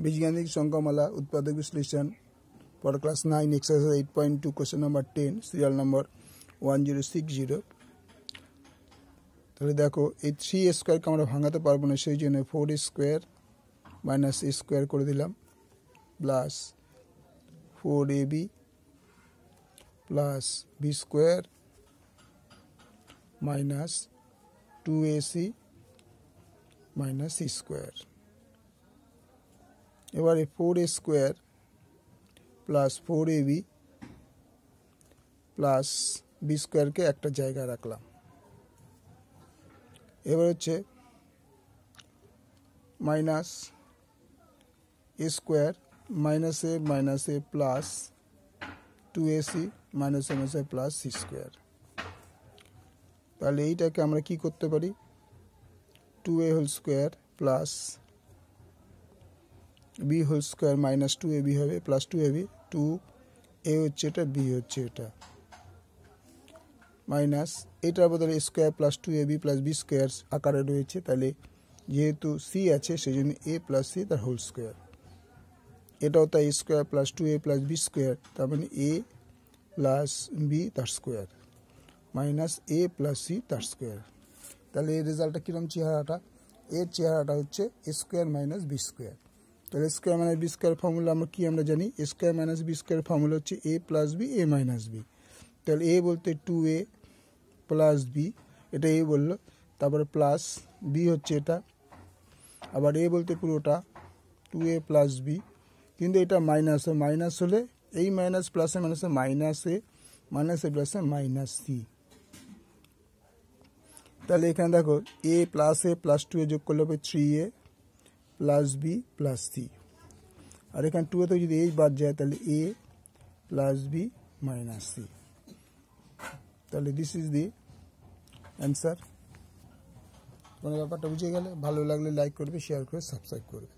बीजगणित संख्यामाला उत्पादक विश्लेषण for class 9 exercise 8.2 question number 10 serial number 1060 তাহলে দেখো এই 3 স্কয়ার কে আমরা ভাঙাতে পারবো না সেই জন্য 4 স্কয়ার মাইনাস a স্কয়ার করে দিলাম plus 4ab plus b square minus 2ac minus c square এবারে 4a square plus 4ab plus b square কে একটা জায়গায় রাখলাম এবার হচ্ছে minus a square minus a plus 2ac minus a plus c square তাহলে এইটাকে আমরা কি করতে পারি 2a whole square plus b whole square minus 2ab হবে প্লাস 2ab 2a হচ্ছে এটা b হচ্ছে এটা মাইনাস এটার বদলে a square plus 2ab plus b square আকারে রয়েছে তাহলে যেহেতু c আছে সেজন্য a প্লাস c তার হোল স্কয়ার এটাও তাই a square plus 2a plus b square তার মানে a প্লাস b তার square minus a plus c তার স্কয়ার তাহলে এই রেজাল্টটা কিরকম চেহারাটা এর চেহারাটা হচ্ছে a square minus b square তাহলে square minus b square formula আমরা কি আমরা জানি a square minus b square formula হচ্ছে a plus b a minus b তাহলে a বলতে 2a প্লাস b এটা a বললো তারপরে প্লাস b হচ্ছে এটা আবার a বলতে পুরোটা 2a প্লাস b কিন্তু এটা মাইনাস হলে এই মাইনাস প্লাসে মাইনাস a প্লাসে মাইনাস c তাহলে এখানে দেখো a প্লাস 2a যোগ করলে হবে 3a plus b plus c আর এখানে 2a তো যদি বাদ যায় তাহলে a plus b minus c তাহলে দিস ইজ দি অ্যান্সার। কোনো ব্যাপারটা বুঝে গেলে ভালো লাগলে লাইক করবে শেয়ার করে সাবস্ক্রাইব করবে।